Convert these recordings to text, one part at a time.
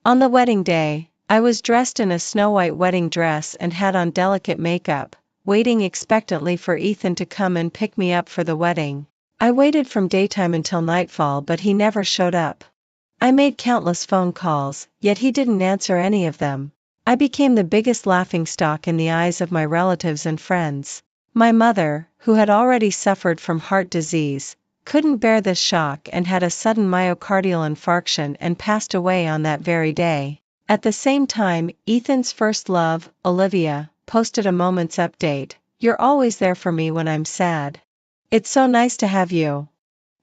On the wedding day, I was dressed in a snow-white wedding dress and had on delicate makeup, waiting expectantly for Ethan to come and pick me up for the wedding. I waited from daytime until nightfall, but he never showed up. I made countless phone calls, yet he didn't answer any of them. I became the biggest laughingstock in the eyes of my relatives and friends. My mother, who had already suffered from heart disease, couldn't bear this shock and had a sudden myocardial infarction and passed away on that very day. At the same time, Ethan's first love, Olivia, posted a moment's update. "You're always there for me when I'm sad. It's so nice to have you."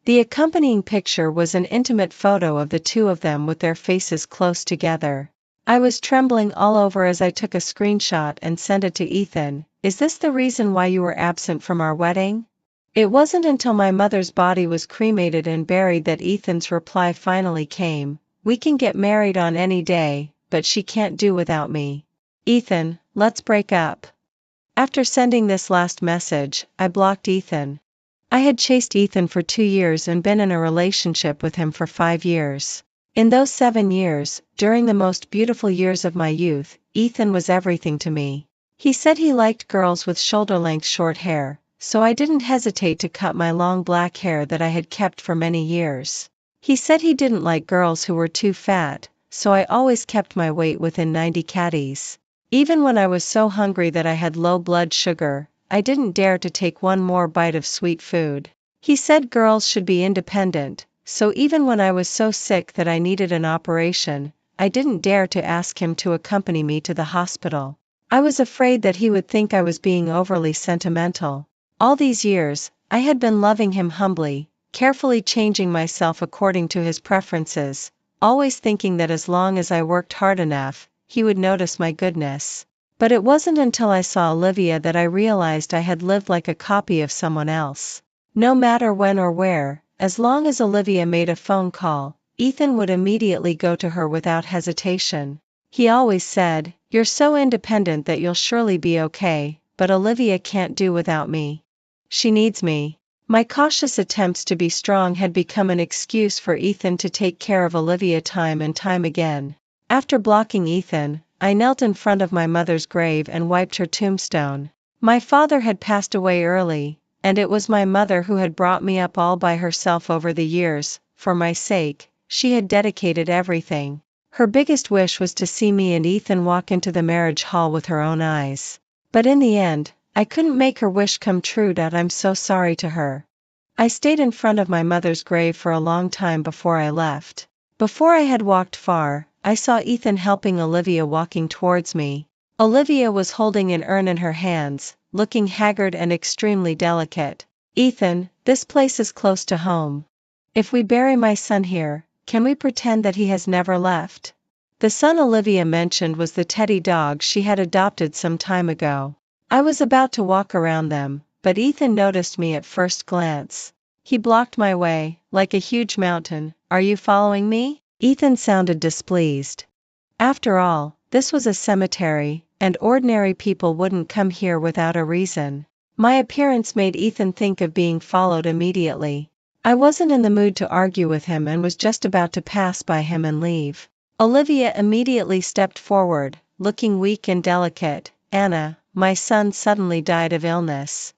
The accompanying picture was an intimate photo of the two of them with their faces close together. I was trembling all over as I took a screenshot and sent it to Ethan. "Is this the reason why you were absent from our wedding?" It wasn't until my mother's body was cremated and buried that Ethan's reply finally came. "We can get married on any day, but she can't do without me. Ethan, let's break up." After sending this last message, I blocked Ethan. I had chased Ethan for 2 years and been in a relationship with him for 5 years. In those 7 years, during the most beautiful years of my youth, Ethan was everything to me. He said he liked girls with shoulder-length short hair, so I didn't hesitate to cut my long black hair that I had kept for many years. He said he didn't like girls who were too fat, so I always kept my weight within 90 kgs. Even when I was so hungry that I had low blood sugar, I didn't dare to take one more bite of sweet food. He said girls should be independent, so even when I was so sick that I needed an operation, I didn't dare to ask him to accompany me to the hospital. I was afraid that he would think I was being overly sentimental. All these years, I had been loving him humbly, carefully changing myself according to his preferences, always thinking that as long as I worked hard enough, he would notice my goodness. But it wasn't until I saw Olivia that I realized I had lived like a copy of someone else. No matter when or where, as long as Olivia made a phone call, Ethan would immediately go to her without hesitation. He always said, "You're so independent that you'll surely be okay, but Olivia can't do without me. She needs me." My cautious attempts to be strong had become an excuse for Ethan to take care of Olivia time and time again. After blocking Ethan, I knelt in front of my mother's grave and wiped her tombstone. My father had passed away early, and it was my mother who had brought me up all by herself over the years. For my sake, she had dedicated everything. Her biggest wish was to see me and Ethan walk into the marriage hall with her own eyes. But in the end, I couldn't make her wish come true. I'm so sorry to her. I stayed in front of my mother's grave for a long time before I left. Before I had walked far, I saw Ethan helping Olivia walking towards me. Olivia was holding an urn in her hands, looking haggard and extremely delicate. "Ethan, this place is close to home. If we bury my son here, can we pretend that he has never left?" The son Olivia mentioned was the teddy dog she had adopted some time ago. I was about to walk around them, but Ethan noticed me at first glance. He blocked my way, like a huge mountain. "Are you following me?" Ethan sounded displeased. After all, this was a cemetery, and ordinary people wouldn't come here without a reason. My appearance made Ethan think of being followed immediately. I wasn't in the mood to argue with him and was just about to pass by him and leave. Olivia immediately stepped forward, looking weak and delicate. "Anna, my son suddenly died of illness.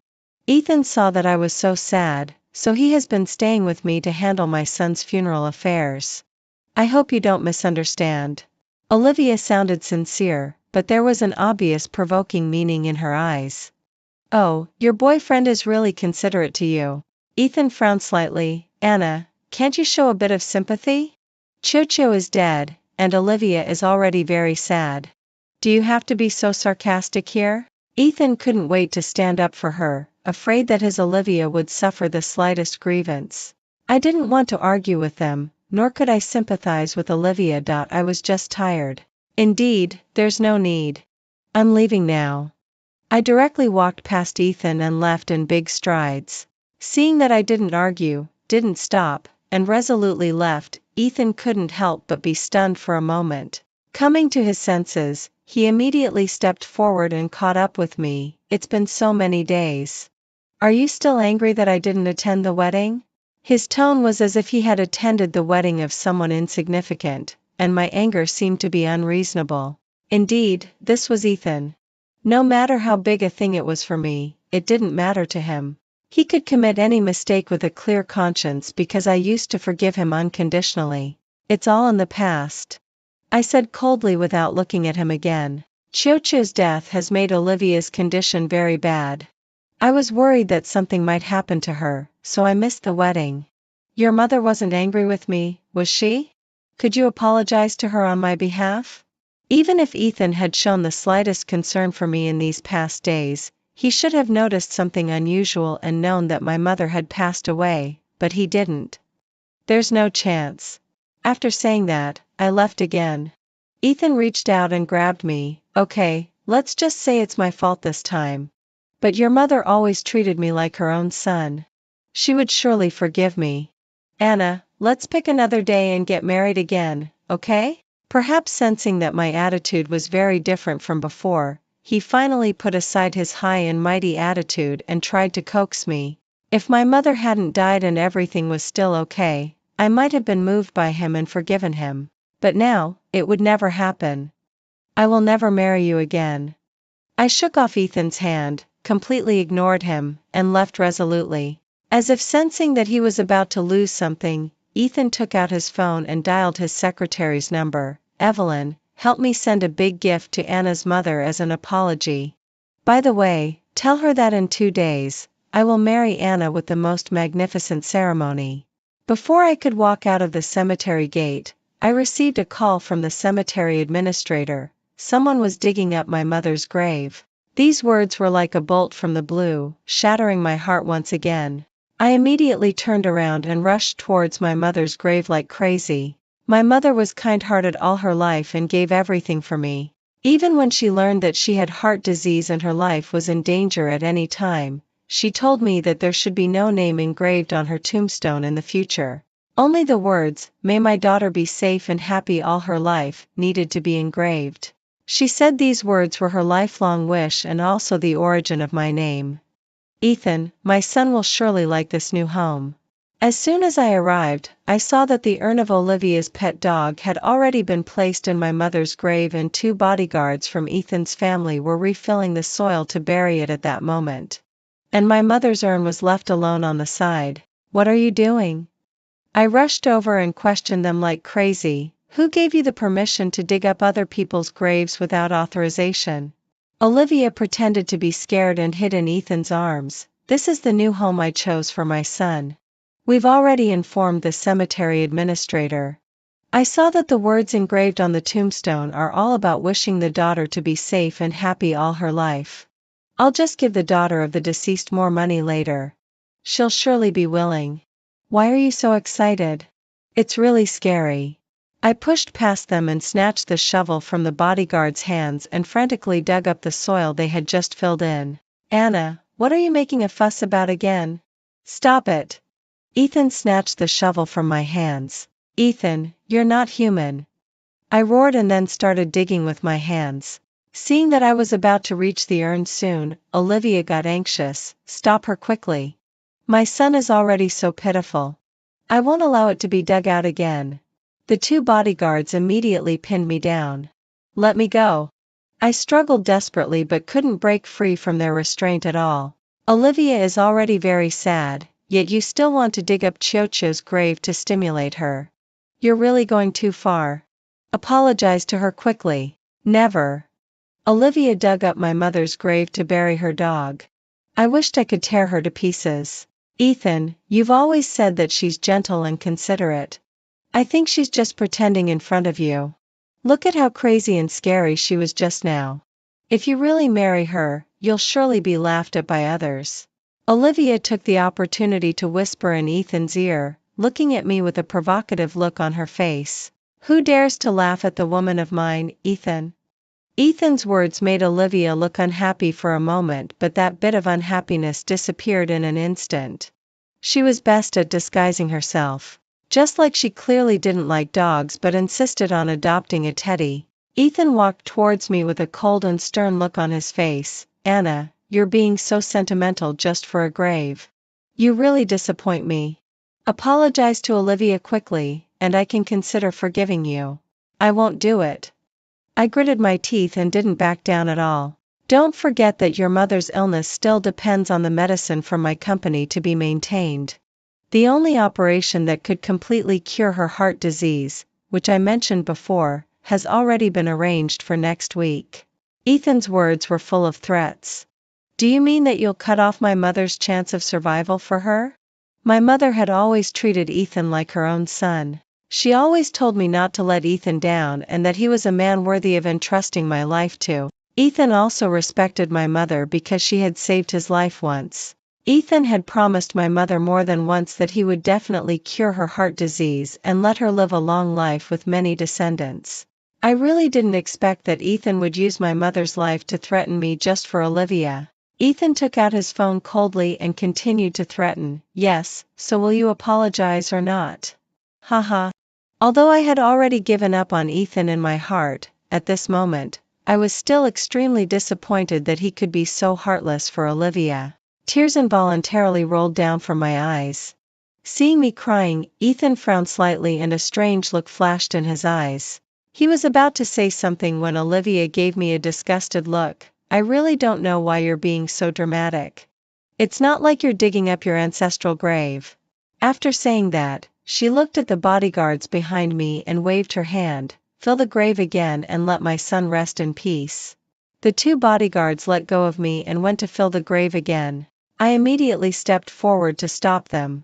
Ethan saw that I was so sad, so he has been staying with me to handle my son's funeral affairs. I hope you don't misunderstand." Olivia sounded sincere, but there was an obvious provoking meaning in her eyes. "Oh, your boyfriend is really considerate to you." Ethan frowned slightly. "Anna, can't you show a bit of sympathy? Chocho is dead, and Olivia is already very sad. Do you have to be so sarcastic here?" Ethan couldn't wait to stand up for her, afraid that his Olivia would suffer the slightest grievance. I didn't want to argue with them, nor could I sympathize with Olivia. I was just tired. "Indeed, there's no need. I'm leaving now." I directly walked past Ethan and left in big strides. Seeing that I didn't argue, didn't stop, and resolutely left, Ethan couldn't help but be stunned for a moment. Coming to his senses, he immediately stepped forward and caught up with me. "It's been so many days. Are you still angry that I didn't attend the wedding?" His tone was as if he had attended the wedding of someone insignificant, and my anger seemed to be unreasonable. Indeed, this was Ethan. No matter how big a thing it was for me, it didn't matter to him. He could commit any mistake with a clear conscience because I used to forgive him unconditionally. It's all in the past, I said coldly without looking at him again. Chiyo's death has made Olivia's condition very bad. I was worried that something might happen to her, so I missed the wedding. Your mother wasn't angry with me, was she? Could you apologize to her on my behalf? Even if Ethan had shown the slightest concern for me in these past days, he should have noticed something unusual and known that my mother had passed away, but he didn't. There's no chance. After saying that, I left again. Ethan reached out and grabbed me. Okay, let's just say it's my fault this time. But your mother always treated me like her own son. She would surely forgive me. Anna, let's pick another day and get married again, okay? Perhaps sensing that my attitude was very different from before, he finally put aside his high and mighty attitude and tried to coax me. If my mother hadn't died and everything was still okay, I might have been moved by him and forgiven him. But now, it would never happen. I will never marry you again. I shook off Ethan's hand, completely ignored him, and left resolutely. As if sensing that he was about to lose something, Ethan took out his phone and dialed his secretary's number. Evelyn, help me send a big gift to Anna's mother as an apology. By the way, tell her that in 2 days, I will marry Anna with the most magnificent ceremony. Before I could walk out of the cemetery gate, I received a call from the cemetery administrator. Someone was digging up my mother's grave. These words were like a bolt from the blue, shattering my heart once again. I immediately turned around and rushed towards my mother's grave like crazy. My mother was kind-hearted all her life and gave everything for me. Even when she learned that she had heart disease and her life was in danger at any time, she told me that there should be no name engraved on her tombstone in the future. Only the words, "May my daughter be safe and happy all her life," needed to be engraved. She said these words were her lifelong wish and also the origin of my name. Ethan, my son will surely like this new home. As soon as I arrived, I saw that the urn of Olivia's pet dog had already been placed in my mother's grave and 2 bodyguards from Ethan's family were refilling the soil to bury it at that moment. And my mother's urn was left alone on the side. What are you doing? I rushed over and questioned them like crazy. Who gave you the permission to dig up other people's graves without authorization? Olivia pretended to be scared and hid in Ethan's arms. This is the new home I chose for my son. We've already informed the cemetery administrator. I saw that the words engraved on the tombstone are all about wishing the daughter to be safe and happy all her life. I'll just give the daughter of the deceased more money later. She'll surely be willing. Why are you so excited? It's really scary. I pushed past them and snatched the shovel from the bodyguard's hands and frantically dug up the soil they had just filled in. Anna, what are you making a fuss about again? Stop it. Ethan snatched the shovel from my hands. Ethan, you're not human. I roared and then started digging with my hands. Seeing that I was about to reach the urn soon, Olivia got anxious. Stop her quickly. My son is already so pitiful. I won't allow it to be dug out again. The 2 bodyguards immediately pinned me down. Let me go. I struggled desperately but couldn't break free from their restraint at all. Olivia is already very sad, yet you still want to dig up Chiyo's grave to stimulate her. You're really going too far. Apologize to her quickly. Never. Olivia dug up my mother's grave to bury her dog. I wished I could tear her to pieces. Ethan, you've always said that she's gentle and considerate. I think she's just pretending in front of you. Look at how crazy and scary she was just now. If you really marry her, you'll surely be laughed at by others. Olivia took the opportunity to whisper in Ethan's ear, looking at me with a provocative look on her face. Who dares to laugh at the woman of mine, Ethan? Ethan's words made Olivia look unhappy for a moment, but that bit of unhappiness disappeared in an instant. She was best at disguising herself. Just like she clearly didn't like dogs but insisted on adopting a teddy. Ethan walked towards me with a cold and stern look on his face. Anna, you're being so sentimental just for a grave. You really disappoint me. Apologize to Olivia quickly, and I can consider forgiving you. I won't do it. I gritted my teeth and didn't back down at all. Don't forget that your mother's illness still depends on the medicine from my company to be maintained. The only operation that could completely cure her heart disease, which I mentioned before, has already been arranged for next week. Ethan's words were full of threats. Do you mean that you'll cut off my mother's chance of survival for her? My mother had always treated Ethan like her own son. She always told me not to let Ethan down and that he was a man worthy of entrusting my life to. Ethan also respected my mother because she had saved his life once. Ethan had promised my mother more than once that he would definitely cure her heart disease and let her live a long life with many descendants. I really didn't expect that Ethan would use my mother's life to threaten me just for Olivia. Ethan took out his phone coldly and continued to threaten, yes, so will you apologize or not? Haha. Although I had already given up on Ethan in my heart, at this moment, I was still extremely disappointed that he could be so heartless for Olivia. Tears involuntarily rolled down from my eyes. Seeing me crying, Ethan frowned slightly and a strange look flashed in his eyes. He was about to say something when Olivia gave me a disgusted look. I really don't know why you're being so dramatic. It's not like you're digging up your ancestral grave. After saying that, she looked at the bodyguards behind me and waved her hand, fill the grave again and let my son rest in peace. The two bodyguards let go of me and went to fill the grave again. I immediately stepped forward to stop them.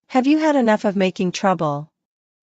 Have you had enough of making trouble?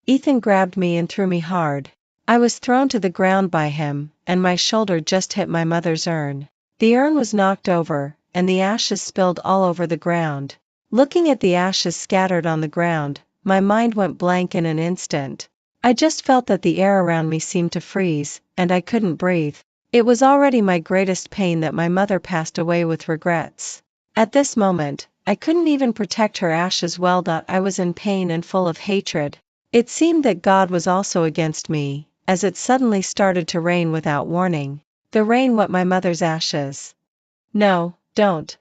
Ethan grabbed me and threw me hard. I was thrown to the ground by him, and my shoulder just hit my mother's urn. The urn was knocked over, and the ashes spilled all over the ground. Looking at the ashes scattered on the ground, my mind went blank in an instant. I just felt that the air around me seemed to freeze, and I couldn't breathe. It was already my greatest pain that my mother passed away with regrets. At this moment, I couldn't even protect her ashes well. I was in pain and full of hatred. It seemed that God was also against me, as it suddenly started to rain without warning. The rain wet my mother's ashes. No, don't.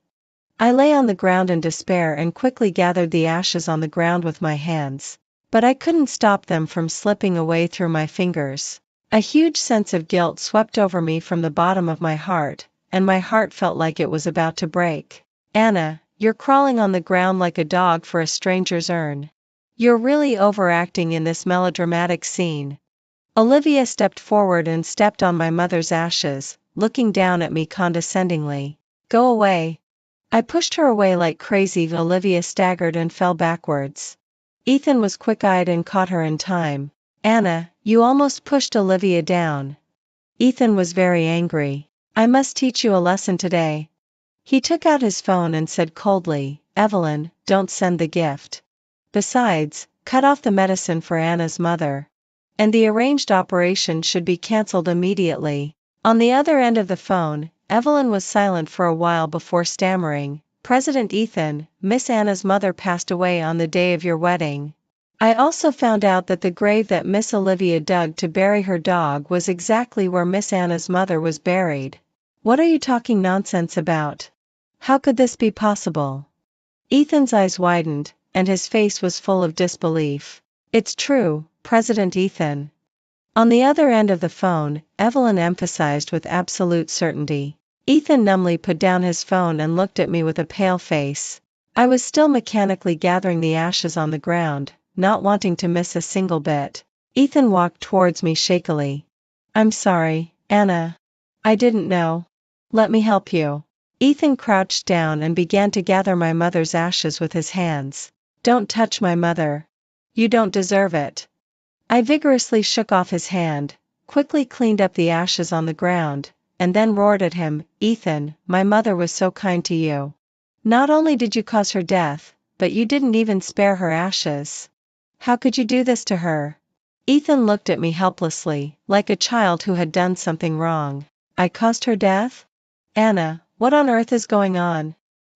I lay on the ground in despair and quickly gathered the ashes on the ground with my hands. But I couldn't stop them from slipping away through my fingers. A huge sense of guilt swept over me from the bottom of my heart, and my heart felt like it was about to break. Anna, you're crawling on the ground like a dog for a stranger's urn. You're really overacting in this melodramatic scene. Olivia stepped forward and stepped on my mother's ashes, looking down at me condescendingly. Go away. I pushed her away like crazy. Olivia staggered and fell backwards. Ethan was quick-eyed and caught her in time. Anna, you almost pushed Olivia down. Ethan was very angry. I must teach you a lesson today. He took out his phone and said coldly, Evelyn, don't send the gift. Besides, cut off the medicine for Anna's mother. And the arranged operation should be cancelled immediately. On the other end of the phone, Evelyn was silent for a while before stammering, President Ethan, Miss Anna's mother passed away on the day of your wedding. I also found out that the grave that Miss Olivia dug to bury her dog was exactly where Miss Anna's mother was buried. What are you talking nonsense about? How could this be possible? Ethan's eyes widened, and his face was full of disbelief. It's true, President Ethan. On the other end of the phone, Evelyn emphasized with absolute certainty. Ethan numbly put down his phone and looked at me with a pale face. I was still mechanically gathering the ashes on the ground, not wanting to miss a single bit. Ethan walked towards me shakily. I'm sorry, Anna. I didn't know. Let me help you. Ethan crouched down and began to gather my mother's ashes with his hands. Don't touch my mother. You don't deserve it. I vigorously shook off his hand, quickly cleaned up the ashes on the ground, and then roared at him, Ethan, my mother was so kind to you. Not only did you cause her death, but you didn't even spare her ashes. How could you do this to her? Ethan looked at me helplessly, like a child who had done something wrong. I caused her death? Anna, what on earth is going on?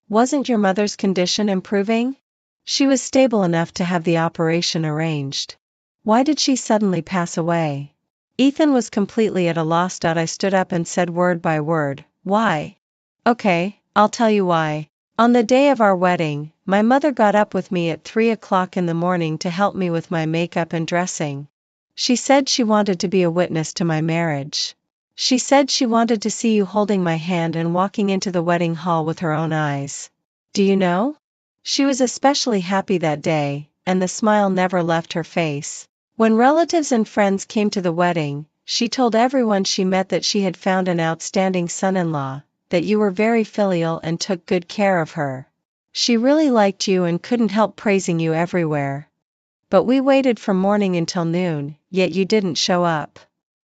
Wasn't your mother's condition improving? She was stable enough to have the operation arranged. Why did she suddenly pass away? Ethan was completely at a loss. I stood up and said word by word, why? Okay, I'll tell you why. On the day of our wedding, my mother got up with me at 3 o'clock in the morning to help me with my makeup and dressing. She said she wanted to be a witness to my marriage. She said she wanted to see you holding my hand and walking into the wedding hall with her own eyes. Do you know? She was especially happy that day, and the smile never left her face. When relatives and friends came to the wedding, she told everyone she met that she had found an outstanding son-in-law, that you were very filial and took good care of her. She really liked you and couldn't help praising you everywhere. But we waited from morning until noon, yet you didn't show up.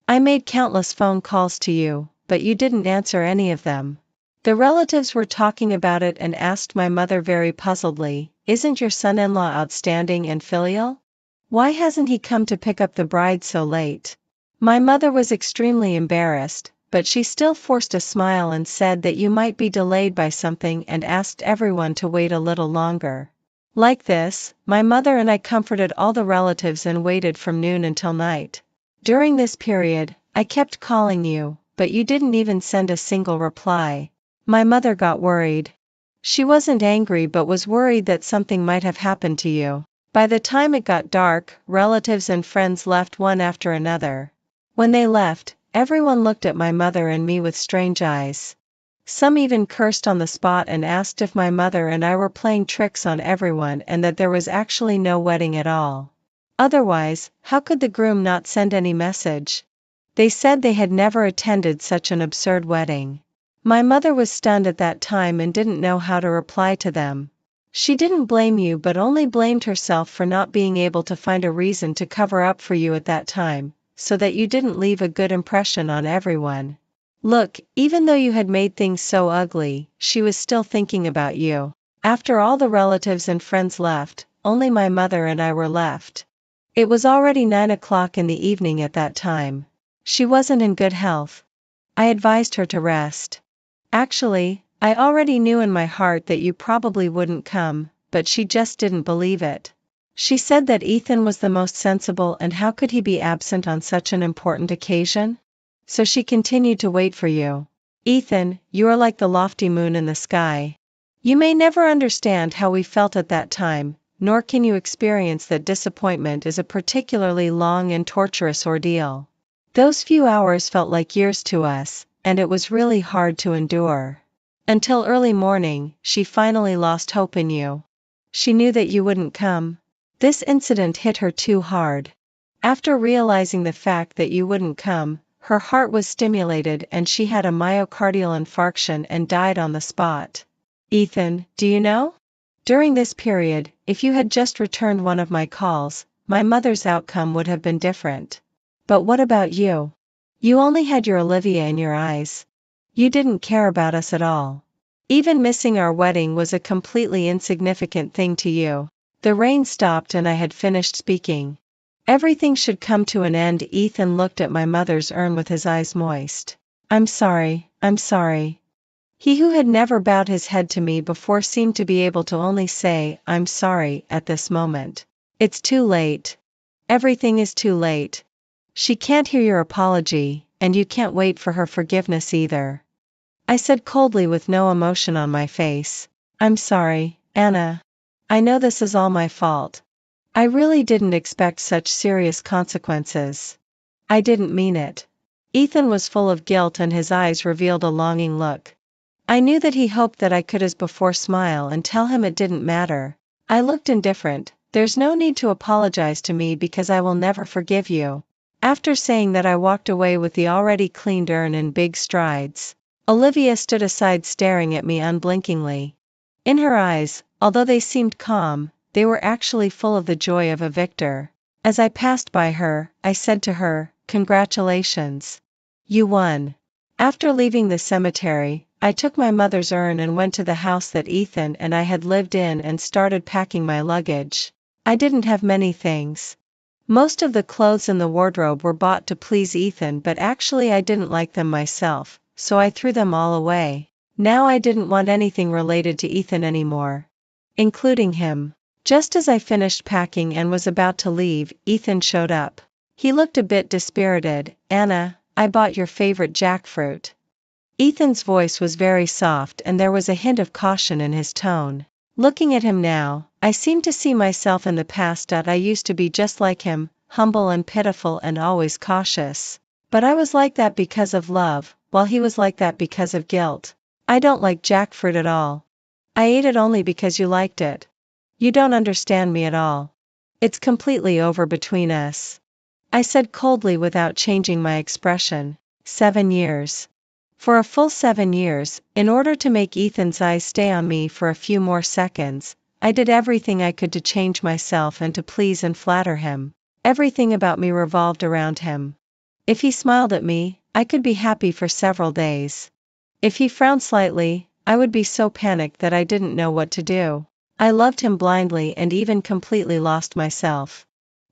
I made countless phone calls to you, but you didn't answer any of them. The relatives were talking about it and asked my mother very puzzledly, "Isn't your son-in-law outstanding and filial? Why hasn't he come to pick up the bride so late?" My mother was extremely embarrassed, but she still forced a smile and said that you might be delayed by something and asked everyone to wait a little longer. Like this, my mother and I comforted all the relatives and waited from noon until night. During this period, I kept calling you, but you didn't even send a single reply. My mother got worried. She wasn't angry but was worried that something might have happened to you. By the time it got dark, relatives and friends left one after another. When they left, everyone looked at my mother and me with strange eyes. Some even cursed on the spot and asked if my mother and I were playing tricks on everyone and that there was actually no wedding at all. Otherwise, how could the groom not send any message? They said they had never attended such an absurd wedding. My mother was stunned at that time and didn't know how to reply to them. She didn't blame you but only blamed herself for not being able to find a reason to cover up for you at that time, so that you didn't leave a good impression on everyone. Look, even though you had made things so ugly, she was still thinking about you. After all the relatives and friends left, only my mother and I were left. It was already 9 o'clock in the evening at that time. She wasn't in good health. I advised her to rest. Actually, I already knew in my heart that you probably wouldn't come, but she just didn't believe it. She said that Ethan was the most sensible and how could he be absent on such an important occasion? So she continued to wait for you. Ethan, you are like the lofty moon in the sky. You may never understand how we felt at that time, nor can you experience that disappointment is a particularly long and torturous ordeal. Those few hours felt like years to us, and it was really hard to endure. Until early morning, she finally lost hope in you. She knew that you wouldn't come. This incident hit her too hard. After realizing the fact that you wouldn't come, her heart was stimulated and she had a myocardial infarction and died on the spot. Ethan, do you know? During this period, if you had just returned one of my calls, my mother's outcome would have been different. But what about you? You only had your Olivia in your eyes. You didn't care about us at all. Even missing our wedding was a completely insignificant thing to you. The rain stopped and I had finished speaking. Everything should come to an end. Ethan looked at my mother's urn with his eyes moist. I'm sorry, I'm sorry. He who had never bowed his head to me before seemed to be able to only say, I'm sorry, at this moment. It's too late. Everything is too late. She can't hear your apology, and you can't wait for her forgiveness either. I said coldly with no emotion on my face. I'm sorry, Anna. I know this is all my fault. I really didn't expect such serious consequences. I didn't mean it. Ethan was full of guilt and his eyes revealed a longing look. I knew that he hoped that I could as before smile and tell him it didn't matter. I looked indifferent. There's no need to apologize to me because I will never forgive you. After saying that I walked away with the already cleaned urn in big strides. Olivia stood aside staring at me unblinkingly. In her eyes, although they seemed calm, they were actually full of the joy of a victor. As I passed by her, I said to her, Congratulations. You won. After leaving the cemetery, I took my mother's urn and went to the house that Ethan and I had lived in and started packing my luggage. I didn't have many things. Most of the clothes in the wardrobe were bought to please Ethan, but actually I didn't like them myself, so I threw them all away. Now I didn't want anything related to Ethan anymore. Including him. Just as I finished packing and was about to leave, Ethan showed up. He looked a bit dispirited. Anna, I bought your favorite jackfruit. Ethan's voice was very soft and there was a hint of caution in his tone. Looking at him now, I seemed to see myself in the past. I used to be just like him, humble and pitiful and always cautious. But I was like that because of love, while he was like that because of guilt. I don't like jackfruit at all. I ate it only because you liked it. You don't understand me at all. It's completely over between us. I said coldly without changing my expression. 7 years. For a full 7 years, in order to make Ethan's eyes stay on me for a few more seconds, I did everything I could to change myself and to please and flatter him. Everything about me revolved around him. If he smiled at me, I could be happy for several days. If he frowned slightly, I would be so panicked that I didn't know what to do. I loved him blindly and even completely lost myself.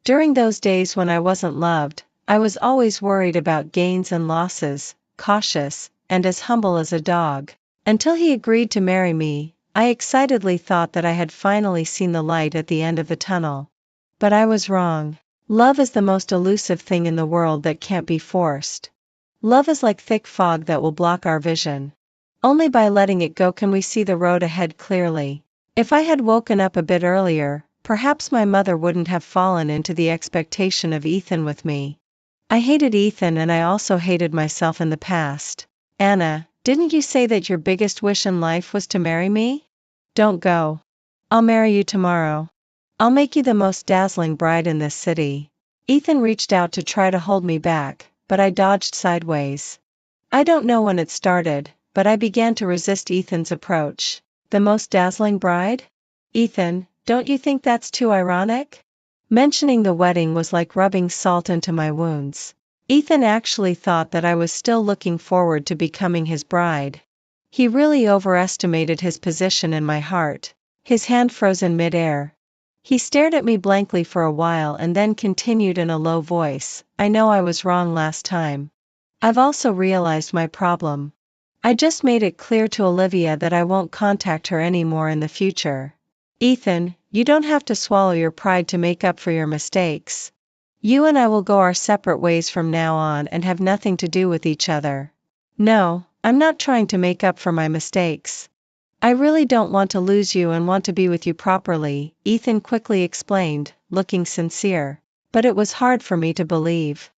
During those days when I wasn't loved, I was always worried about gains and losses, cautious, and as humble as a dog. Until he agreed to marry me, I excitedly thought that I had finally seen the light at the end of the tunnel. But I was wrong. Love is the most elusive thing in the world that can't be forced. Love is like thick fog that will block our vision. Only by letting it go can we see the road ahead clearly. If I had woken up a bit earlier, perhaps my mother wouldn't have fallen into the expectation of Ethan with me. I hated Ethan and I also hated myself in the past. Anna, didn't you say that your biggest wish in life was to marry me? Don't go. I'll marry you tomorrow. I'll make you the most dazzling bride in this city. Ethan reached out to try to hold me back, but I dodged sideways. I don't know when it started, but I began to resist Ethan's approach. The most dazzling bride? Ethan, don't you think that's too ironic? Mentioning the wedding was like rubbing salt into my wounds. Ethan actually thought that I was still looking forward to becoming his bride. He really overestimated his position in my heart. His hand froze in midair. He stared at me blankly for a while and then continued in a low voice, I know I was wrong last time. I've also realized my problem. I just made it clear to Olivia that I won't contact her anymore in the future. Ethan, you don't have to swallow your pride to make up for your mistakes. You and I will go our separate ways from now on and have nothing to do with each other. No, I'm not trying to make up for my mistakes. I really don't want to lose you and want to be with you properly, Ethan quickly explained, looking sincere. But it was hard for me to believe.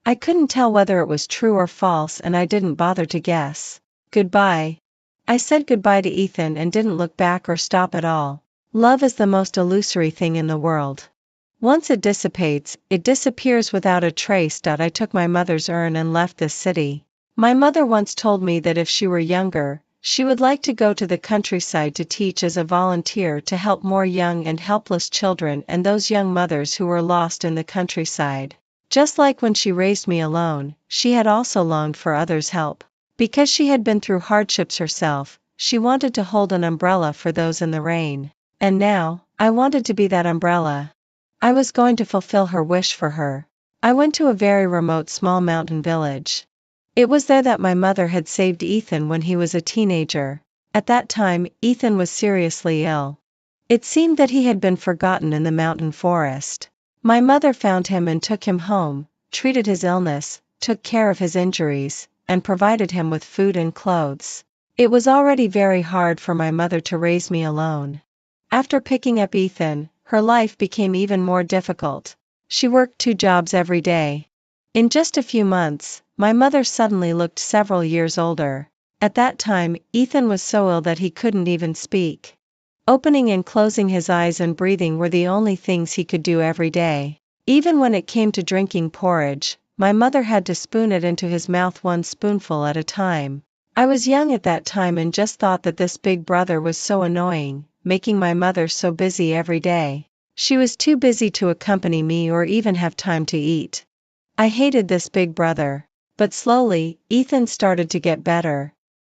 I couldn't tell whether it was true or false and I didn't bother to guess. Goodbye. I said goodbye to Ethan and didn't look back or stop at all. Love is the most illusory thing in the world. Once it dissipates, it disappears without a trace. I took my mother's urn and left this city. My mother once told me that if she were younger, she would like to go to the countryside to teach as a volunteer to help more young and helpless children and those young mothers who were lost in the countryside. Just like when she raised me alone, she had also longed for others' help. Because she had been through hardships herself, she wanted to hold an umbrella for those in the rain. And now, I wanted to be that umbrella. I was going to fulfill her wish for her. I went to a very remote small mountain village. It was there that my mother had saved Ethan when he was a teenager. At that time, Ethan was seriously ill. It seemed that he had been forgotten in the mountain forest. My mother found him and took him home, treated his illness, took care of his injuries, and provided him with food and clothes. It was already very hard for my mother to raise me alone. After picking up Ethan, her life became even more difficult. She worked 2 jobs every day. In just a few months, my mother suddenly looked several years older. At that time, Ethan was so ill that he couldn't even speak. Opening and closing his eyes and breathing were the only things he could do every day. Even when it came to drinking porridge, my mother had to spoon it into his mouth 1 spoonful at a time. I was young at that time and just thought that this big brother was so annoying, making my mother so busy every day. She was too busy to accompany me or even have time to eat. I hated this big brother. But slowly, Ethan started to get better.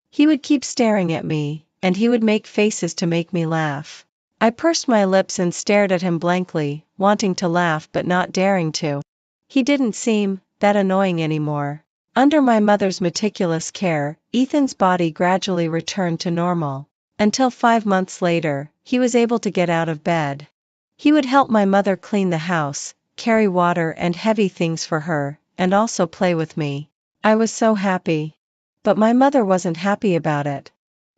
He would keep staring at me, and he would make faces to make me laugh. I pursed my lips and stared at him blankly, wanting to laugh but not daring to. He didn't seem that annoying anymore. Under my mother's meticulous care, Ethan's body gradually returned to normal. Until 5 months later, he was able to get out of bed. He would help my mother clean the house, carry water and heavy things for her, and also play with me. I was so happy. But my mother wasn't happy about it.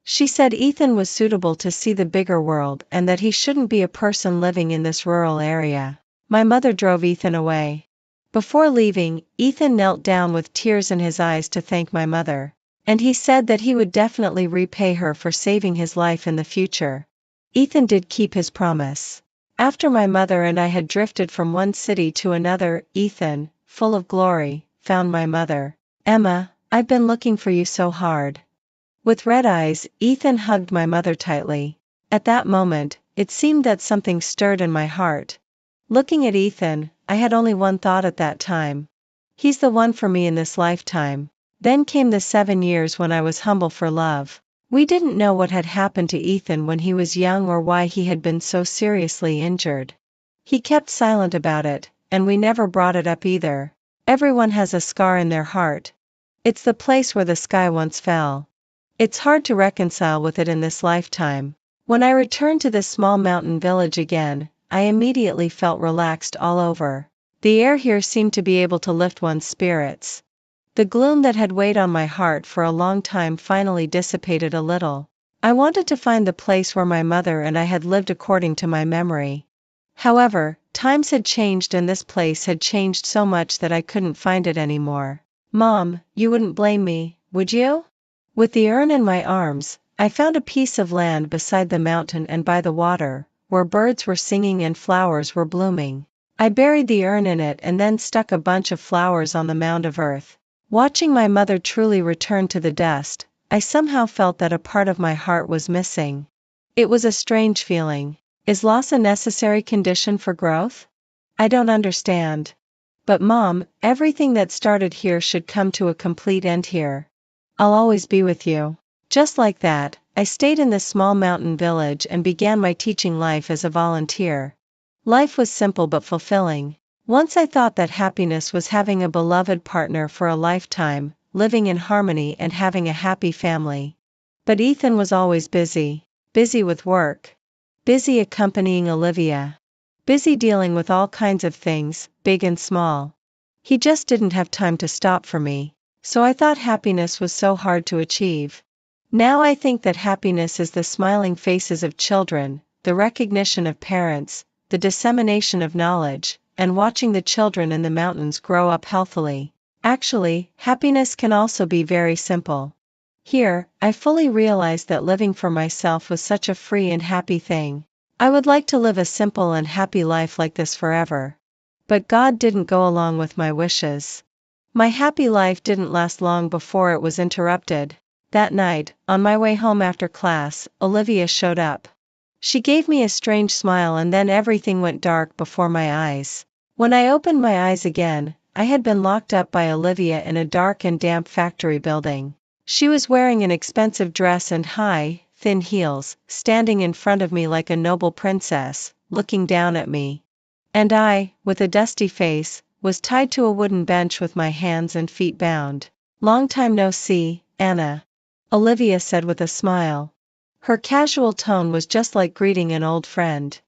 She said Ethan was suitable to see the bigger world and that he shouldn't be a person living in this rural area. My mother drove Ethan away. Before leaving, Ethan knelt down with tears in his eyes to thank my mother. And he said that he would definitely repay her for saving his life in the future. Ethan did keep his promise. After my mother and I had drifted from one city to another, Ethan, full of glory, found my mother. "Emma, I've been looking for you so hard." With red eyes, Ethan hugged my mother tightly. At that moment, it seemed that something stirred in my heart. Looking at Ethan, I had only one thought at that time. He's the one for me in this lifetime. Then came the 7 years when I was humble for love. We didn't know what had happened to Ethan when he was young or why he had been so seriously injured. He kept silent about it, and we never brought it up either. Everyone has a scar in their heart. It's the place where the sky once fell. It's hard to reconcile with it in this lifetime. When I returned to this small mountain village again, I immediately felt relaxed all over. The air here seemed to be able to lift one's spirits. The gloom that had weighed on my heart for a long time finally dissipated a little. I wanted to find the place where my mother and I had lived according to my memory. However, times had changed and this place had changed so much that I couldn't find it anymore. "Mom, you wouldn't blame me, would you?" With the urn in my arms, I found a piece of land beside the mountain and by the water, where birds were singing and flowers were blooming. I buried the urn in it and then stuck a bunch of flowers on the mound of earth. Watching my mother truly return to the dust, I somehow felt that a part of my heart was missing. It was a strange feeling. Is loss a necessary condition for growth? I don't understand. But Mom, everything that started here should come to a complete end here. I'll always be with you. Just like that, I stayed in this small mountain village and began my teaching life as a volunteer. Life was simple but fulfilling. Once I thought that happiness was having a beloved partner for a lifetime, living in harmony and having a happy family. But Ethan was always busy. Busy with work. Busy accompanying Olivia. Busy dealing with all kinds of things, big and small. He just didn't have time to stop for me. So I thought happiness was so hard to achieve. Now I think that happiness is the smiling faces of children, the recognition of parents, the dissemination of knowledge, and watching the children in the mountains grow up healthily. Actually, happiness can also be very simple. Here, I fully realized that living for myself was such a free and happy thing. I would like to live a simple and happy life like this forever. But God didn't go along with my wishes. My happy life didn't last long before it was interrupted. That night, on my way home after class, Olivia showed up. She gave me a strange smile and then everything went dark before my eyes. When I opened my eyes again, I had been locked up by Olivia in a dark and damp factory building. She was wearing an expensive dress and high, thin heels, standing in front of me like a noble princess, looking down at me. And I, with a dusty face, was tied to a wooden bench with my hands and feet bound. "Long time no see, Anna," Olivia said with a smile. Her casual tone was just like greeting an old friend.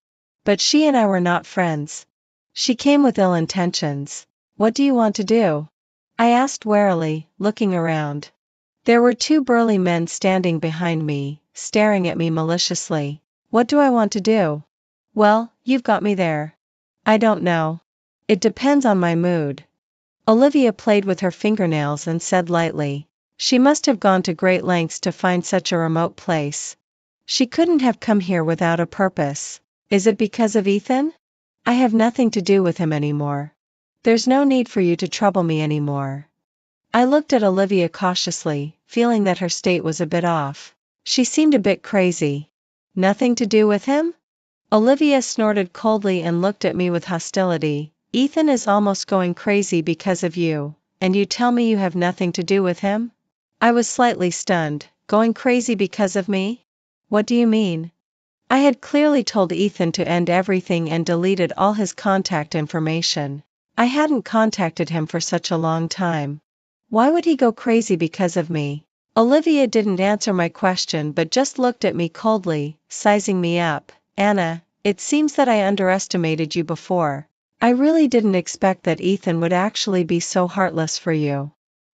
But she and I were not friends. She came with ill intentions. "What do you want to do?" I asked warily, looking around. There were 2 burly men standing behind me, staring at me maliciously. What do I want to do? Well, you've got me there. I don't know. It depends on my mood. Olivia played with her fingernails and said lightly. She must have gone to great lengths to find such a remote place. She couldn't have come here without a purpose. Is it because of Ethan? I have nothing to do with him anymore. There's no need for you to trouble me anymore. I looked at Olivia cautiously, feeling that her state was a bit off. She seemed a bit crazy. Nothing to do with him? Olivia snorted coldly and looked at me with hostility. Ethan is almost going crazy because of you, and you tell me you have nothing to do with him? I was slightly stunned. Going crazy because of me? What do you mean? I had clearly told Ethan to end everything and deleted all his contact information. I hadn't contacted him for such a long time. Why would he go crazy because of me? Olivia didn't answer my question but just looked at me coldly, sizing me up. Anna, it seems that I underestimated you before. I really didn't expect that Ethan would actually be so heartless for you.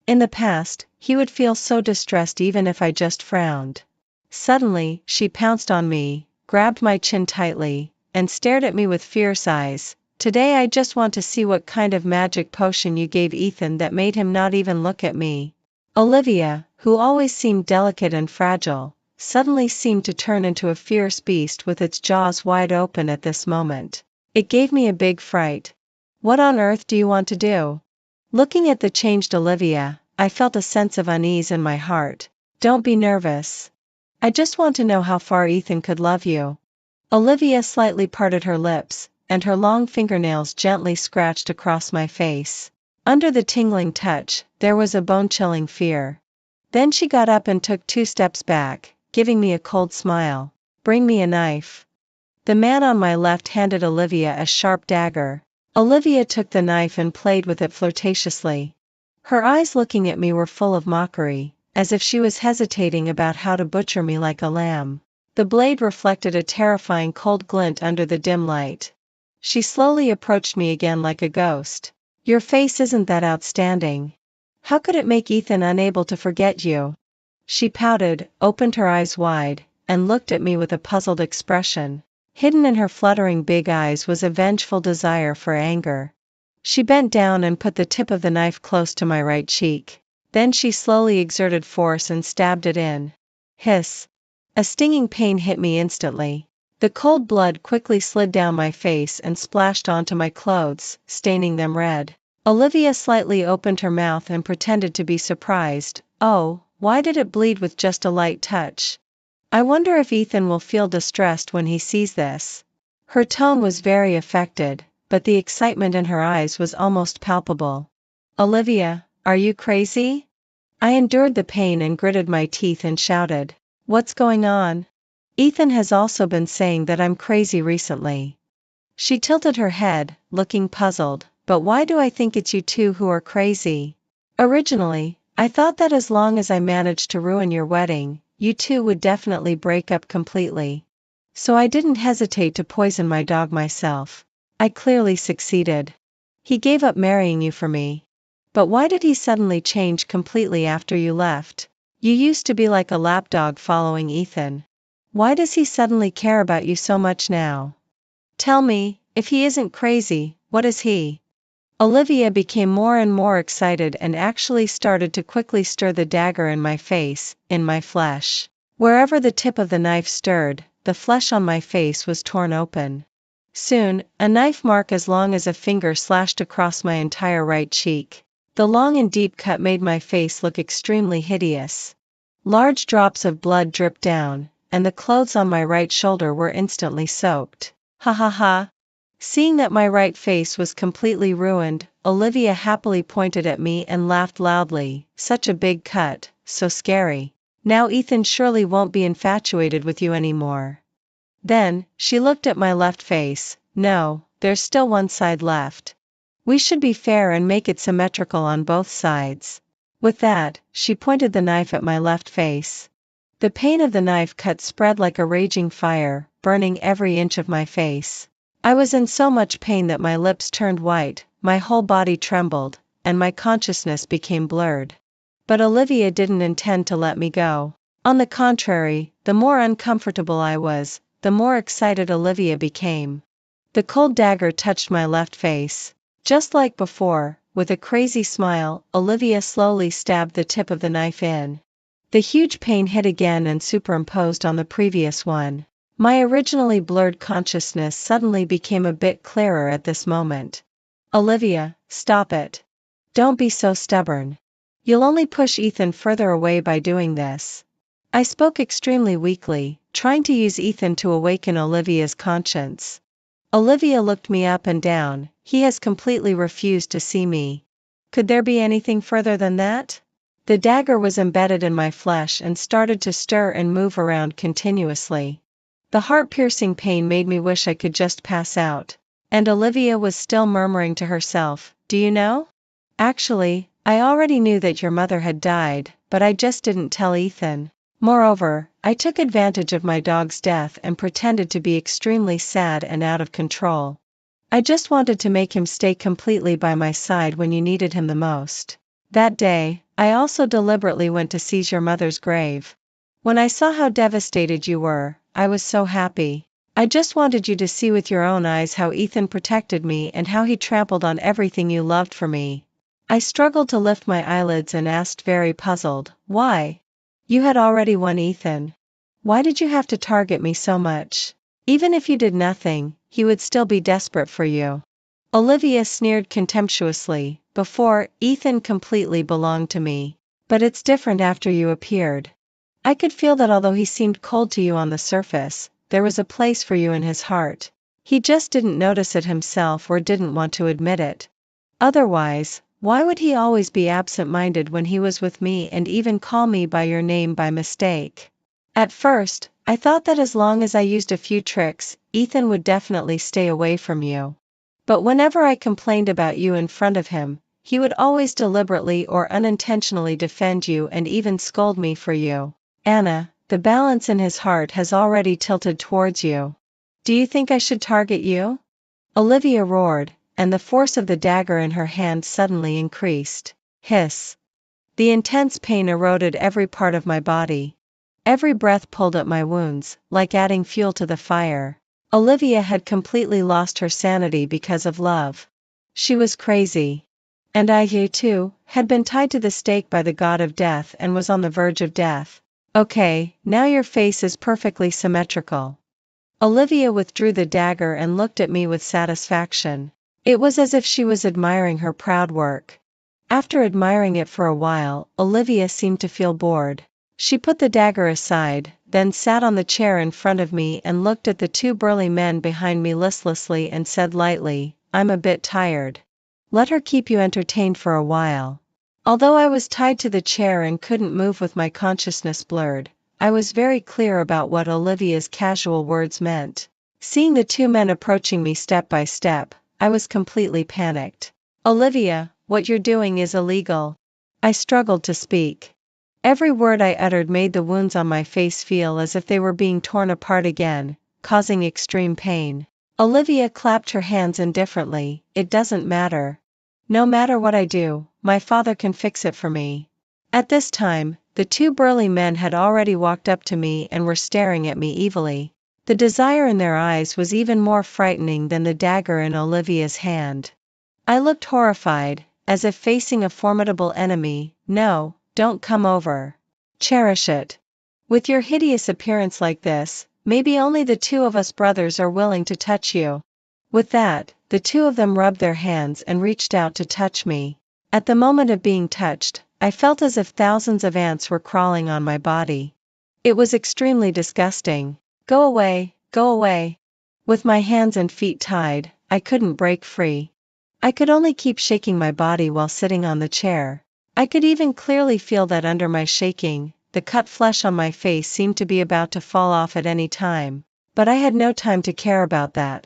In the past, he would feel so distressed even if I just frowned. Suddenly, she pounced on me, grabbed my chin tightly, and stared at me with fierce eyes. Today I just want to see what kind of magic potion you gave Ethan that made him not even look at me." Olivia, who always seemed delicate and fragile, suddenly seemed to turn into a fierce beast with its jaws wide open at this moment. It gave me a big fright. "What on earth do you want to do?" Looking at the changed Olivia, I felt a sense of unease in my heart. "Don't be nervous. I just want to know how far Ethan could love you." Olivia slightly parted her lips, and her long fingernails gently scratched across my face. Under the tingling touch, there was a bone-chilling fear. Then she got up and took 2 steps back, giving me a cold smile. "Bring me a knife." The man on my left handed Olivia a sharp dagger. Olivia took the knife and played with it flirtatiously. Her eyes looking at me were full of mockery, as if she was hesitating about how to butcher me like a lamb. The blade reflected a terrifying cold glint under the dim light. She slowly approached me again like a ghost. "Your face isn't that outstanding. How could it make Ethan unable to forget you?" She pouted, opened her eyes wide, and looked at me with a puzzled expression. Hidden in her fluttering big eyes was a vengeful desire for anger. She bent down and put the tip of the knife close to my right cheek. Then she slowly exerted force and stabbed it in. Hiss! A stinging pain hit me instantly. The cold blood quickly slid down my face and splashed onto my clothes, staining them red. Olivia slightly opened her mouth and pretended to be surprised. "Oh, why did it bleed with just a light touch? I wonder if Ethan will feel distressed when he sees this." Her tone was very affected, but the excitement in her eyes was almost palpable. "Olivia, are you crazy?" I endured the pain and gritted my teeth and shouted. "What's going on? Ethan has also been saying that I'm crazy recently." She tilted her head, looking puzzled. "But why do I think it's you two who are crazy? Originally, I thought that as long as I managed to ruin your wedding, you two would definitely break up completely. So I didn't hesitate to poison my dog myself. I clearly succeeded. He gave up marrying you for me. But why did he suddenly change completely after you left? You used to be like a lapdog following Ethan. Why does he suddenly care about you so much now? Tell me, if he isn't crazy, what is he?" Olivia became more and more excited and actually started to quickly stir the dagger in my face, in my flesh. Wherever the tip of the knife stirred, the flesh on my face was torn open. Soon, a knife mark as long as a finger slashed across my entire right cheek. The long and deep cut made my face look extremely hideous. Large drops of blood dripped down, and the clothes on my right shoulder were instantly soaked. "Ha ha ha." Seeing that my right face was completely ruined, Olivia happily pointed at me and laughed loudly. "Such a big cut, so scary. Now Ethan surely won't be infatuated with you anymore." Then, she looked at my left face. "No, there's still one side left. We should be fair and make it symmetrical on both sides." With that, she pointed the knife at my left face. The pain of the knife cut spread like a raging fire, burning every inch of my face. I was in so much pain that my lips turned white, my whole body trembled, and my consciousness became blurred. But Olivia didn't intend to let me go. On the contrary, the more uncomfortable I was, the more excited Olivia became. The cold dagger touched my left face. Just like before, with a crazy smile, Olivia slowly stabbed the tip of the knife in. The huge pain hit again and superimposed on the previous one. My originally blurred consciousness suddenly became a bit clearer at this moment. "Olivia, stop it. Don't be so stubborn. You'll only push Ethan further away by doing this." I spoke extremely weakly, trying to use Ethan to awaken Olivia's conscience. Olivia looked me up and down. "He has completely refused to see me. Could there be anything further than that?" The dagger was embedded in my flesh and started to stir and move around continuously. The heart-piercing pain made me wish I could just pass out. And Olivia was still murmuring to herself, "Do you know? Actually, I already knew that your mother had died, but I just didn't tell Ethan. Moreover, I took advantage of my dog's death and pretended to be extremely sad and out of control. I just wanted to make him stay completely by my side when you needed him the most. That day, I also deliberately went to seize your mother's grave. When I saw how devastated you were, I was so happy. I just wanted you to see with your own eyes how Ethan protected me and how he trampled on everything you loved for me." I struggled to lift my eyelids and asked, very puzzled, "Why? You had already won Ethan. Why did you have to target me so much? Even if you did nothing, he would still be desperate for you." Olivia sneered contemptuously. "Before, Ethan completely belonged to me. But it's different after you appeared. I could feel that although he seemed cold to you on the surface, there was a place for you in his heart. He just didn't notice it himself or didn't want to admit it. Otherwise, why would he always be absent-minded when he was with me and even call me by your name by mistake? At first, I thought that as long as I used a few tricks, Ethan would definitely stay away from you. But whenever I complained about you in front of him, he would always deliberately or unintentionally defend you and even scold me for you. Anna, the balance in his heart has already tilted towards you. Do you think I should target you?" Olivia roared, and the force of the dagger in her hand suddenly increased. Hiss! The intense pain eroded every part of my body. Every breath pulled at my wounds, like adding fuel to the fire. Olivia had completely lost her sanity because of love. She was crazy. And I, too, had been tied to the stake by the god of death and was on the verge of death. "Okay, now your face is perfectly symmetrical." Olivia withdrew the dagger and looked at me with satisfaction. It was as if she was admiring her proud work. After admiring it for a while, Olivia seemed to feel bored. She put the dagger aside, then sat on the chair in front of me and looked at the two burly men behind me listlessly and said lightly, "I'm a bit tired. Let her keep you entertained for a while." Although I was tied to the chair and couldn't move with my consciousness blurred, I was very clear about what Olivia's casual words meant. Seeing the two men approaching me step by step, I was completely panicked. "Olivia, what you're doing is illegal." I struggled to speak. Every word I uttered made the wounds on my face feel as if they were being torn apart again, causing extreme pain. Olivia clapped her hands indifferently. "It doesn't matter. No matter what I do, my father can fix it for me." At this time, the two burly men had already walked up to me and were staring at me evilly. The desire in their eyes was even more frightening than the dagger in Olivia's hand. I looked horrified, as if facing a formidable enemy. "No, don't come over. Cherish it. With your hideous appearance like this, maybe only the two of us brothers are willing to touch you." With that, the two of them rubbed their hands and reached out to touch me. At the moment of being touched, I felt as if thousands of ants were crawling on my body. It was extremely disgusting. "Go away, go away." With my hands and feet tied, I couldn't break free. I could only keep shaking my body while sitting on the chair. I could even clearly feel that under my shaking, the cut flesh on my face seemed to be about to fall off at any time. But I had no time to care about that.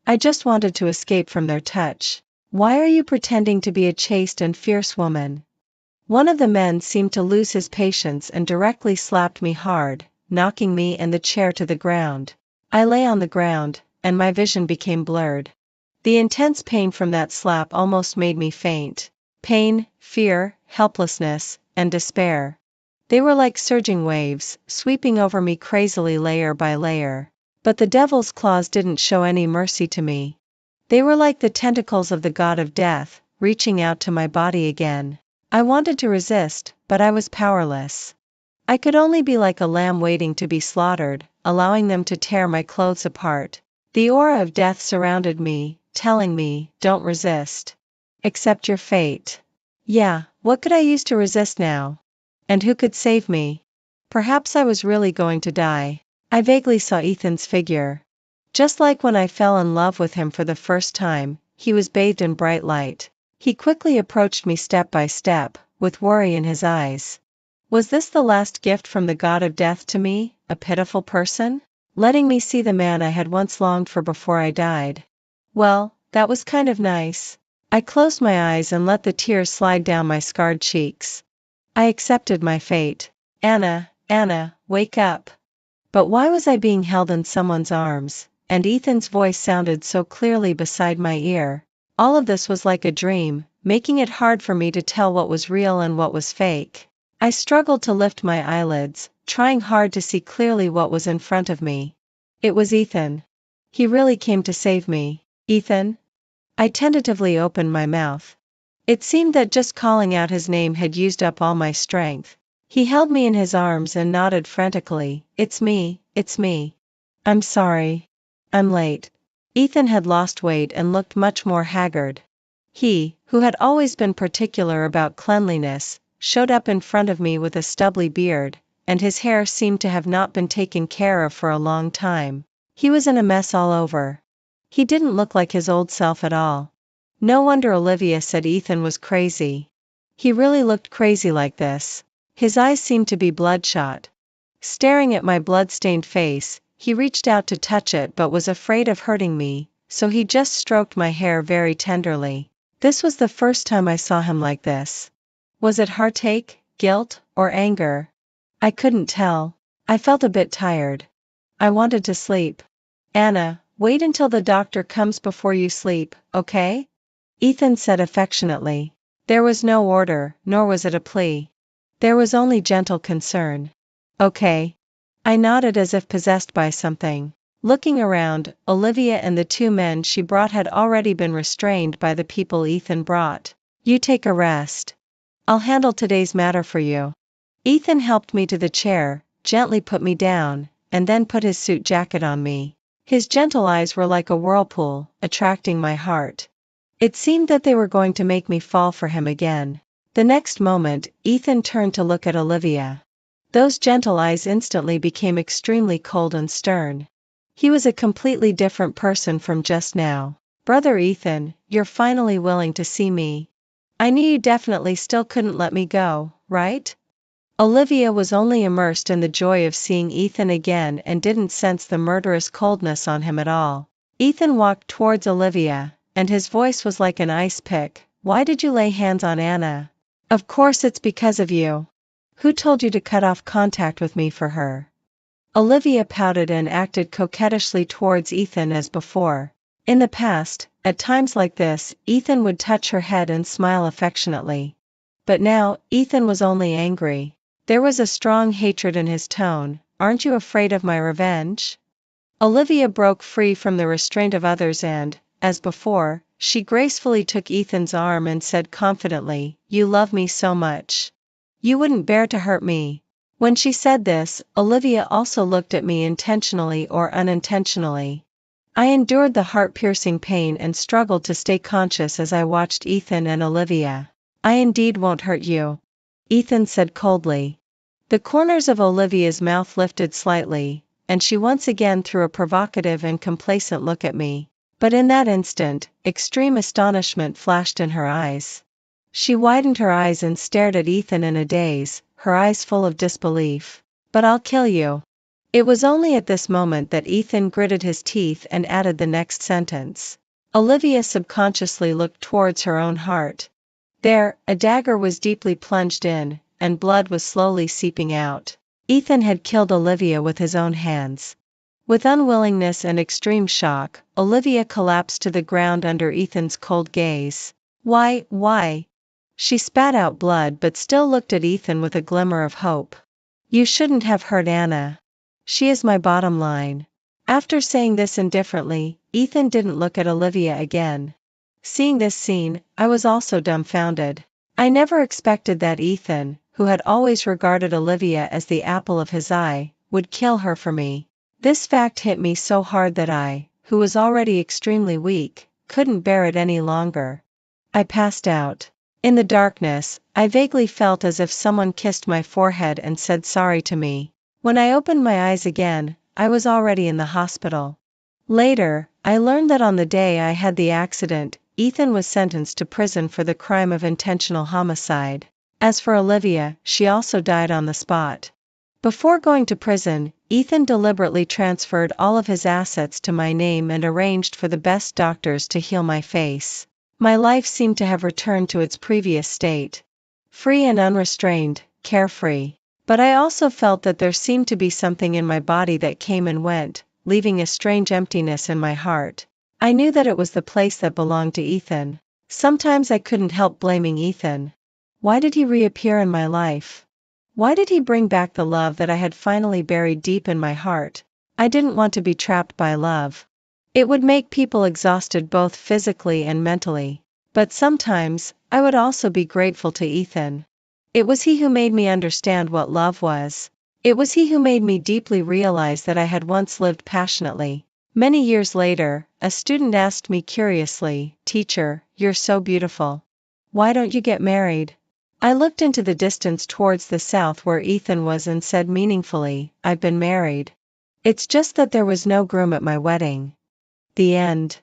I just wanted to escape from their touch. "Why are you pretending to be a chaste and fierce woman?" One of the men seemed to lose his patience and directly slapped me hard, knocking me and the chair to the ground. I lay on the ground, and my vision became blurred. The intense pain from that slap almost made me faint. Pain, fear, helplessness, and despair. They were like surging waves, sweeping over me crazily layer by layer. But the devil's claws didn't show any mercy to me. They were like the tentacles of the god of death, reaching out to my body again. I wanted to resist, but I was powerless. I could only be like a lamb waiting to be slaughtered, allowing them to tear my clothes apart. The aura of death surrounded me, telling me, "Don't resist. Accept your fate." Yeah, what could I use to resist now? And who could save me? Perhaps I was really going to die. I vaguely saw Ethan's figure. Just like when I fell in love with him for the first time, he was bathed in bright light. He quickly approached me step by step, with worry in his eyes. Was this the last gift from the god of death to me, a pitiful person? Letting me see the man I had once longed for before I died. Well, that was kind of nice. I closed my eyes and let the tears slide down my scarred cheeks. I accepted my fate. Anna, wake up." But why was I being held in someone's arms, and Ethan's voice sounded so clearly beside my ear? All of this was like a dream, making it hard for me to tell what was real and what was fake. I struggled to lift my eyelids, trying hard to see clearly what was in front of me. It was Ethan. He really came to save me. Ethan? I tentatively opened my mouth. It seemed that just calling out his name had used up all my strength. He held me in his arms and nodded frantically. It's me, it's me. I'm sorry. I'm late. Ethan had lost weight and looked much more haggard. He, who had always been particular about cleanliness, showed up in front of me with a stubbly beard, and his hair seemed to have not been taken care of for a long time. He was in a mess all over. He didn't look like his old self at all. No wonder Olivia said Ethan was crazy. He really looked crazy like this. His eyes seemed to be bloodshot. Staring at my blood-stained face, he reached out to touch it but was afraid of hurting me, so he just stroked my hair very tenderly. This was the first time I saw him like this. Was it heartache, guilt, or anger? I couldn't tell. I felt a bit tired. I wanted to sleep. Anna, wait until the doctor comes before you sleep, okay? Ethan said affectionately. There was no order, nor was it a plea. There was only gentle concern. Okay. I nodded as if possessed by something. Looking around, Olivia and the two men she brought had already been restrained by the people Ethan brought. You take a rest. I'll handle today's matter for you. Ethan helped me to the chair, gently put me down, and then put his suit jacket on me. His gentle eyes were like a whirlpool, attracting my heart. It seemed that they were going to make me fall for him again. The next moment, Ethan turned to look at Olivia. Those gentle eyes instantly became extremely cold and stern. He was a completely different person from just now. Brother Ethan, you're finally willing to see me. I knew you definitely still couldn't let me go, right? Olivia was only immersed in the joy of seeing Ethan again and didn't sense the murderous coldness on him at all. Ethan walked towards Olivia, and his voice was like an ice pick. Why did you lay hands on Anna? Of course it's because of you. Who told you to cut off contact with me for her? Olivia pouted and acted coquettishly towards Ethan as before. In the past, at times like this, Ethan would touch her head and smile affectionately. But now, Ethan was only angry. There was a strong hatred in his tone. Aren't you afraid of my revenge? Olivia broke free from the restraint of others and, as before, she gracefully took Ethan's arm and said confidently, You love me so much. You wouldn't bear to hurt me. When she said this, Olivia also looked at me intentionally or unintentionally. I endured the heart-piercing pain and struggled to stay conscious as I watched Ethan and Olivia. I indeed won't hurt you, Ethan said coldly. The corners of Olivia's mouth lifted slightly, and she once again threw a provocative and complacent look at me. But in that instant, extreme astonishment flashed in her eyes. She widened her eyes and stared at Ethan in a daze, her eyes full of disbelief. But I'll kill you. It was only at this moment that Ethan gritted his teeth and added the next sentence. Olivia subconsciously looked towards her own heart. There, a dagger was deeply plunged in, and blood was slowly seeping out. Ethan had killed Olivia with his own hands. With unwillingness and extreme shock, Olivia collapsed to the ground under Ethan's cold gaze. Why? She spat out blood but still looked at Ethan with a glimmer of hope. You shouldn't have hurt Anna. She is my bottom line. After saying this indifferently, Ethan didn't look at Olivia again. Seeing this scene, I was also dumbfounded. I never expected that Ethan, who had always regarded Olivia as the apple of his eye, would kill her for me. This fact hit me so hard that I, who was already extremely weak, couldn't bear it any longer. I passed out. In the darkness, I vaguely felt as if someone kissed my forehead and said sorry to me. When I opened my eyes again, I was already in the hospital. Later, I learned that on the day I had the accident, Ethan was sentenced to prison for the crime of intentional homicide. As for Olivia, she also died on the spot. Before going to prison, Ethan deliberately transferred all of his assets to my name and arranged for the best doctors to heal my face. My life seemed to have returned to its previous state. Free and unrestrained, carefree. But I also felt that there seemed to be something in my body that came and went, leaving a strange emptiness in my heart. I knew that it was the place that belonged to Ethan. Sometimes I couldn't help blaming Ethan. Why did he reappear in my life? Why did he bring back the love that I had finally buried deep in my heart? I didn't want to be trapped by love. It would make people exhausted both physically and mentally. But sometimes, I would also be grateful to Ethan. It was he who made me understand what love was. It was he who made me deeply realize that I had once lived passionately. Many years later, a student asked me curiously, "Teacher, you're so beautiful. Why don't you get married?" I looked into the distance towards the south where Ethan was and said meaningfully, "I've been married. It's just that there was no groom at my wedding." The end.